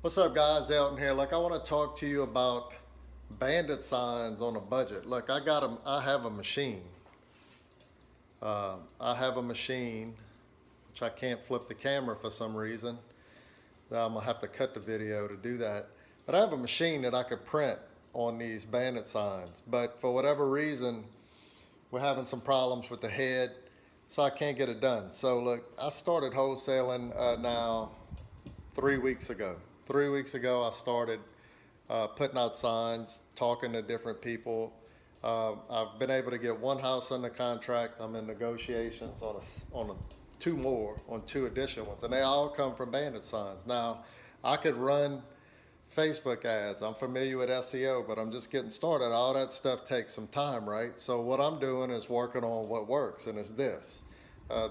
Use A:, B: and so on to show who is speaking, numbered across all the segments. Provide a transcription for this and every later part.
A: What's up, guys? Elton here. Look, I want to talk to you about Bandit signs on a budget. Look, I have a machine. I have a machine, which I can't flip the camera for some reason. I'm gonna have to cut the video to do that. But I have a machine that I could print on these Bandit signs. But for whatever reason, we're having some problems with the head, so I can't get it done. So look, I started wholesaling now 3 weeks ago. 3 weeks ago, I started putting out signs, talking to different people. I've been able to get one house under contract. I'm in negotiations on two more, on two additional ones, and they all come from Bandit signs. Now, I could run Facebook ads. I'm familiar with SEO, but I'm just getting started. All that stuff takes some time, right? So what I'm doing is working on what works, and it's this.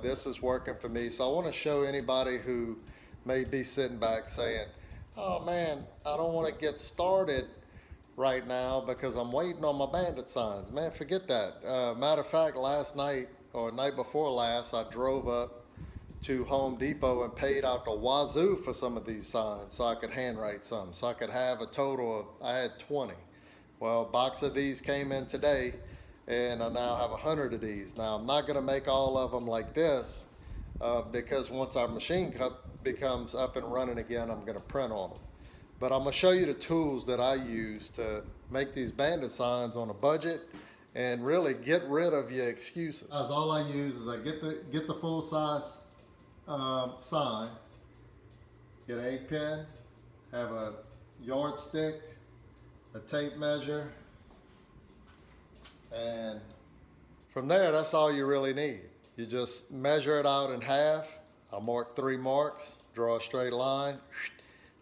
A: This is working for me. So I want to show anybody who may be sitting back saying, oh man, I don't want to get started right now because I'm waiting on my Bandit signs. Man, forget that. Matter of fact, last night or night before last, I drove up to Home Depot and paid out the wazoo for some of these signs so I could handwrite some. So I could have a total of, I had 20. Well, a box of these came in today and I now have 100 of these. Now, I'm not going to make all of them like this because once our machine becomes up and running again, I'm going to print on them. But I'm going to show you the tools that I use to make these Bandit signs on a budget and really get rid of your excuses. Guys, all I use is I get the full size sign, get an ink pen, have a yardstick, a tape measure, and from there, that's all you really need. You just measure it out in half. I mark 3 marks, draw a straight line,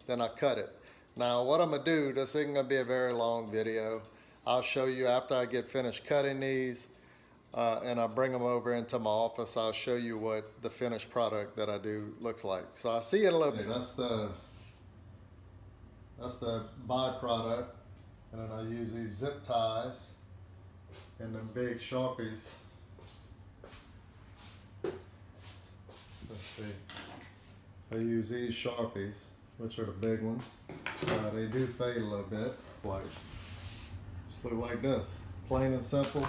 A: then I cut it. Now what I'm gonna do, this isn't gonna be a very long video. I'll show you after I get finished cutting these and I bring them over into my office, I'll show you what the finished product that I do looks like. So I see it a little bit. That's the byproduct. And then I use these zip ties and the big Sharpies. Let's see. I use these Sharpies, which are the big ones. They do fade a little bit, like just look like this, plain and simple.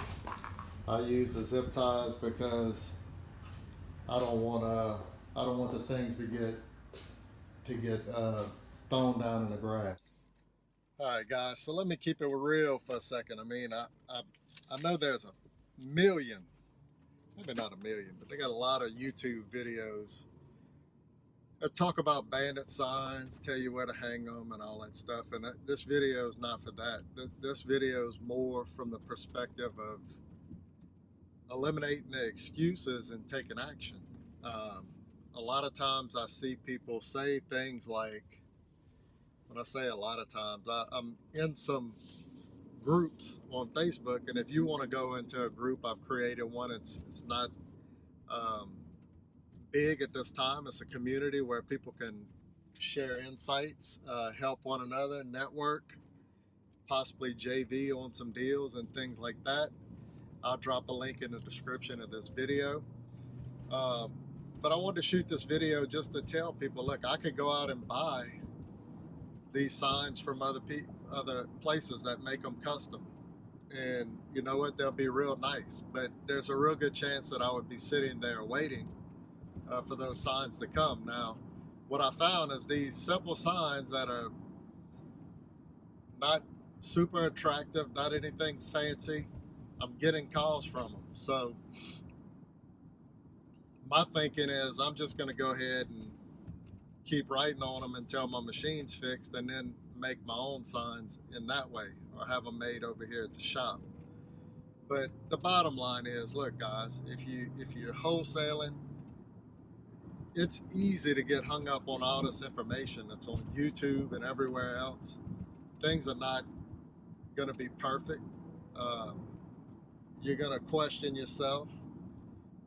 A: I use the zip ties because I don't want the things to get thrown down in the grass. All right, guys. So let me keep it real for a second. I mean, I know there's a million, maybe not a million, but they got a lot of YouTube videos talk about Bandit signs, tell you where to hang them and all that stuff. And this video is not for that. This video is more from the perspective of eliminating the excuses and taking action. A lot of times I see people say things like, when I say a lot of times, I'm in some groups on Facebook, and if you want to go into a group, I've created one. It's not big at this time. It's a community where people can share insights, help one another, network, possibly JV on some deals and things like that. I'll drop a link in the description of this video. But I wanted to shoot this video just to tell people, look, I could go out and buy these signs from other places that make them custom. And you know what, they'll be real nice, but there's a real good chance that I would be sitting there waiting for those signs to come. Now, what I found is these simple signs that are not super attractive, not anything fancy, I'm getting calls from them. So my thinking is I'm just going to go ahead and keep writing on them until my machine's fixed, and then make my own signs in that way, or have them made over here at the shop. But the bottom line is, look guys, if you're wholesaling, it's easy to get hung up on all this information that's on YouTube and everywhere else. Things are not going to be perfect. You're going to question yourself.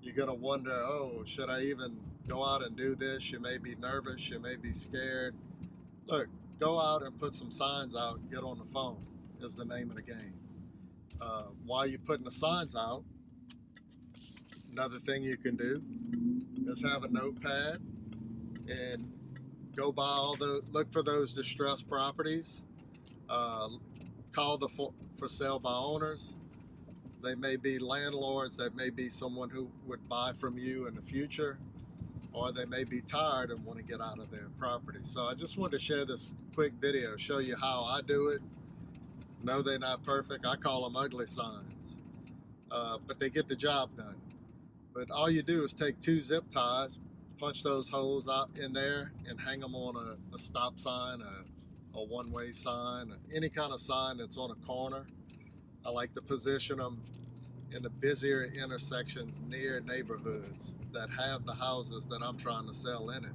A: You're going to wonder, oh, should I even go out and do this? You may be nervous. You may be scared. Look, go out and put some signs out. Get on the phone is the name of the game. While you're putting the signs out, another thing you can do is have a notepad and Go buy look for those distressed properties. Call the for sale by owners. They may be landlords, that may be someone who would buy from you in the future, or they may be tired and want to get out of their property. So I just wanted to share this quick video, show you how I do it. No, they're not perfect. I call them ugly signs, but they get the job done. But all you do is take 2 zip ties, punch those holes out in there, and hang them on a stop sign, a one-way sign, any kind of sign that's on a corner. I like to position them in the busier intersections near neighborhoods that have the houses that I'm trying to sell in it.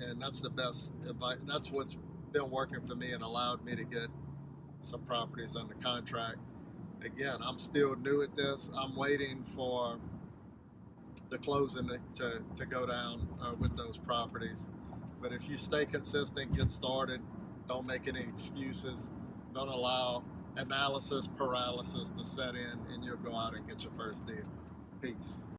A: And that's the best advice. That's what's been working for me and allowed me to get some properties under contract. Again, I'm still new at this. I'm waiting for the closing to go down with those properties. But if you stay consistent, get started, don't make any excuses, don't allow analysis paralysis to set in, and you'll go out and get your first deal. Peace.